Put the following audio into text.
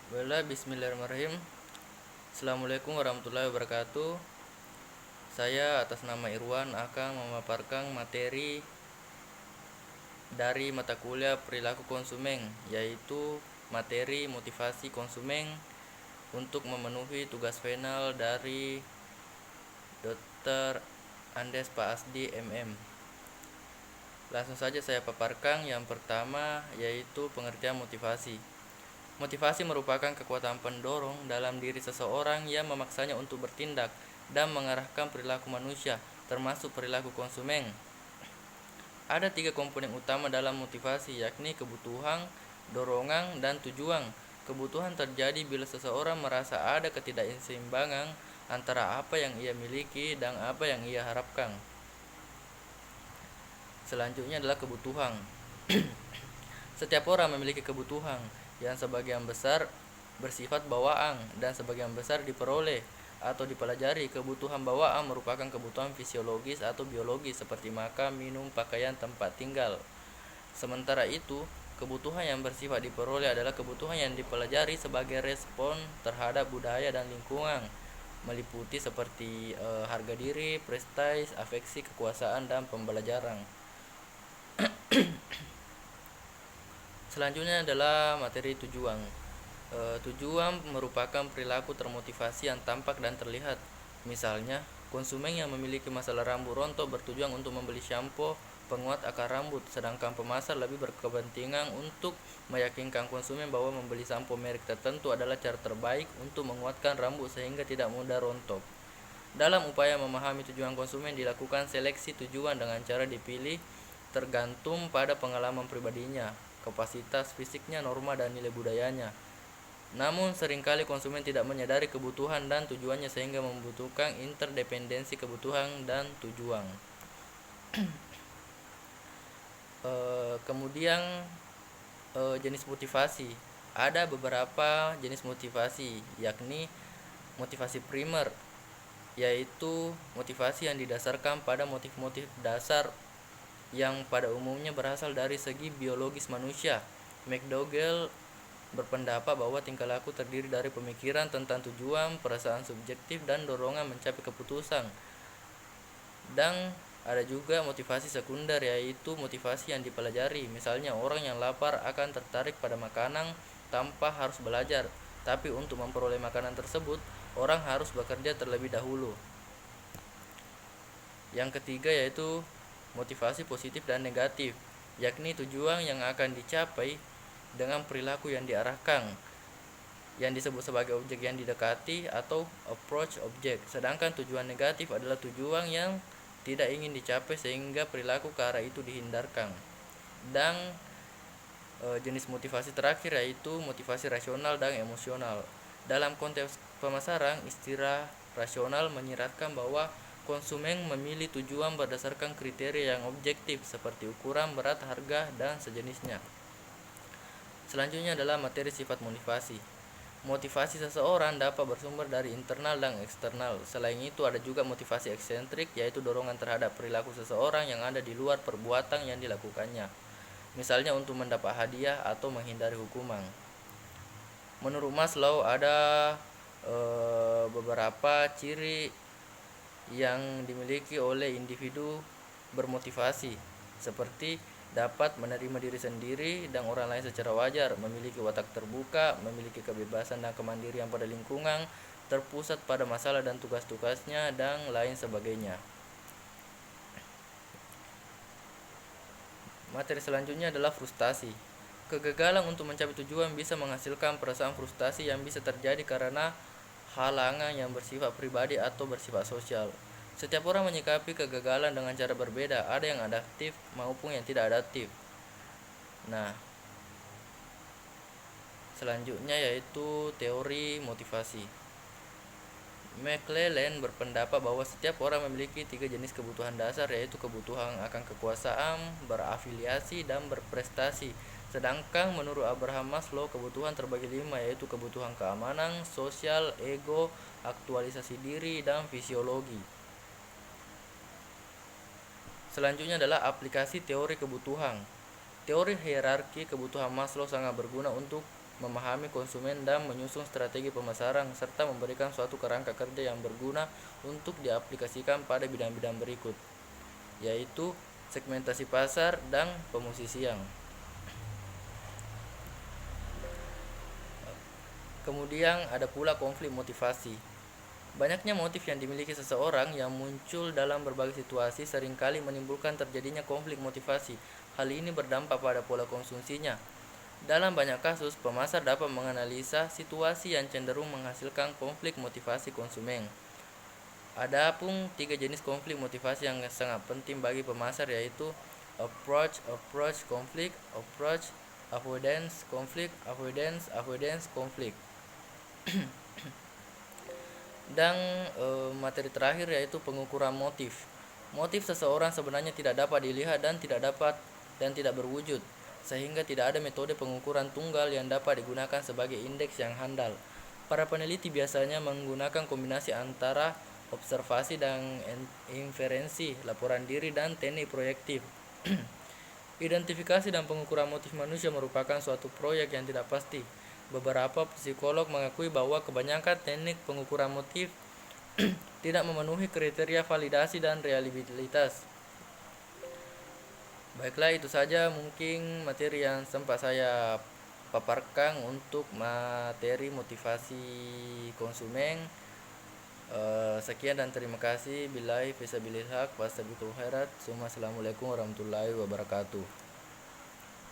Bismillahirrahmanirrahim. Assalamualaikum warahmatullahi wabarakatuh. Saya atas nama Irwan akan memaparkan materi dari mata kuliah perilaku konsumen, yaitu materi motivasi konsumen untuk memenuhi tugas final dari Dr. Andes Pak Asdi MM. Langsung saja saya paparkan. Yang pertama yaitu pengertian motivasi. Motivasi merupakan kekuatan pendorong dalam diri seseorang yang memaksanya untuk bertindak dan mengarahkan perilaku manusia, termasuk perilaku konsumen. Ada 3 komponen utama dalam motivasi, yakni kebutuhan, dorongan, dan tujuan. Kebutuhan terjadi bila seseorang merasa ada ketidakseimbangan antara apa yang ia miliki dan apa yang ia harapkan. Selanjutnya adalah kebutuhan. Setiap orang memiliki kebutuhan yang sebagian besar bersifat bawaan dan sebagian besar diperoleh atau dipelajari. Kebutuhan bawaan merupakan kebutuhan fisiologis atau biologis seperti makan, minum, pakaian, tempat tinggal. Sementara itu, kebutuhan yang bersifat diperoleh adalah kebutuhan yang dipelajari sebagai respon terhadap budaya dan lingkungan, meliputi seperti harga diri, prestasi, afeksi, kekuasaan, dan pembelajaran. Selanjutnya adalah materi tujuan. Tujuan merupakan perilaku termotivasi yang tampak dan terlihat. Misalnya, konsumen yang memiliki masalah rambut rontok bertujuan untuk membeli shampoo penguat akar rambut, sedangkan pemasar lebih berkepentingan untuk meyakinkan konsumen bahwa membeli sampo merek tertentu adalah cara terbaik untuk menguatkan rambut sehingga tidak mudah rontok. Dalam upaya memahami tujuan konsumen, dilakukan seleksi tujuan dengan cara dipilih tergantung pada pengalaman pribadinya, kapasitas fisiknya, norma, dan nilai budayanya. Namun seringkali konsumen tidak menyadari kebutuhan dan tujuannya sehingga membutuhkan interdependensi kebutuhan dan tujuan. Kemudian jenis motivasi. Ada beberapa jenis motivasi, yakni motivasi primer, yaitu motivasi yang didasarkan pada motif-motif dasar yang pada umumnya berasal dari segi biologis manusia. McDougall berpendapat bahwa tingkah laku terdiri dari pemikiran tentang tujuan, perasaan subjektif, dan dorongan mencapai keputusan. Dan ada juga motivasi sekunder, yaitu motivasi yang dipelajari. Misalnya, orang yang lapar akan tertarik pada makanan tanpa harus belajar, tapi untuk memperoleh makanan tersebut, orang harus bekerja terlebih dahulu. Yang ketiga yaitu motivasi positif dan negatif, yakni tujuan yang akan dicapai dengan perilaku yang diarahkan, yang disebut sebagai objek yang didekati atau approach object. Sedangkan tujuan negatif adalah tujuan yang tidak ingin dicapai sehingga perilaku ke arah itu dihindarkan. Dan jenis motivasi terakhir yaitu motivasi rasional dan emosional. Dalam konteks pemasaran, istilah rasional menyiratkan bahwa konsumen memilih tujuan berdasarkan kriteria yang objektif seperti ukuran, berat, harga, dan sejenisnya. Selanjutnya adalah materi sifat motivasi. Motivasi seseorang dapat bersumber dari internal dan eksternal. Selain itu ada juga motivasi eksentrik, yaitu dorongan terhadap perilaku seseorang yang ada di luar perbuatan yang dilakukannya. Misalnya untuk mendapat hadiah atau menghindari hukuman. Menurut Maslow ada beberapa ciri yang dimiliki oleh individu bermotivasi, seperti dapat menerima diri sendiri dan orang lain secara wajar, memiliki watak terbuka, memiliki kebebasan dan kemandirian pada lingkungan, terpusat pada masalah dan tugas-tugasnya, dan lain sebagainya. Materi selanjutnya adalah frustasi. Kegagalan untuk mencapai tujuan bisa menghasilkan perasaan frustasi yang bisa terjadi karena halangan yang bersifat pribadi atau bersifat sosial. Setiap orang menyikapi kegagalan dengan cara berbeda, ada yang adaptif maupun yang tidak adaptif. Nah, selanjutnya yaitu teori motivasi. McClelland berpendapat bahwa setiap orang memiliki 3 jenis kebutuhan dasar, yaitu kebutuhan akan kekuasaan, berafiliasi, dan berprestasi. Sedangkan menurut Abraham Maslow, kebutuhan terbagi 5, yaitu kebutuhan keamanan, sosial, ego, aktualisasi diri, dan fisiologi. Selanjutnya adalah aplikasi teori kebutuhan. Teori hierarki kebutuhan Maslow sangat berguna untuk memahami konsumen dan menyusun strategi pemasaran, serta memberikan suatu kerangka kerja yang berguna untuk diaplikasikan pada bidang-bidang berikut, yaitu segmentasi pasar dan pemosisian. Kemudian ada pula konflik motivasi. Banyaknya motif yang dimiliki seseorang yang muncul dalam berbagai situasi seringkali menimbulkan terjadinya konflik motivasi. Hal ini berdampak pada pola konsumsinya. Dalam banyak kasus, pemasar dapat menganalisa situasi yang cenderung menghasilkan konflik motivasi konsumen. Adapun 3 jenis konflik motivasi yang sangat penting bagi pemasar, yaitu approach conflict, approach avoidance conflict, avoidance conflict. Dan materi terakhir yaitu pengukuran motif. Motif seseorang sebenarnya tidak dapat dilihat dan tidak berwujud, sehingga tidak ada metode pengukuran tunggal yang dapat digunakan sebagai indeks yang handal. Para peneliti biasanya menggunakan kombinasi antara observasi dan inferensi, laporan diri, dan teknik proyektif. Identifikasi dan pengukuran motif manusia merupakan suatu proyek yang tidak pasti. Beberapa psikolog mengakui bahwa kebanyakan teknik pengukuran motif tidak memenuhi kriteria validasi dan reliabilitas. Baiklah, itu saja mungkin materi yang sempat saya paparkan untuk materi motivasi konsumen. Sekian dan terima kasih. Billahi fisabilillah, wassalamualaikum warahmatullahi wabarakatuh.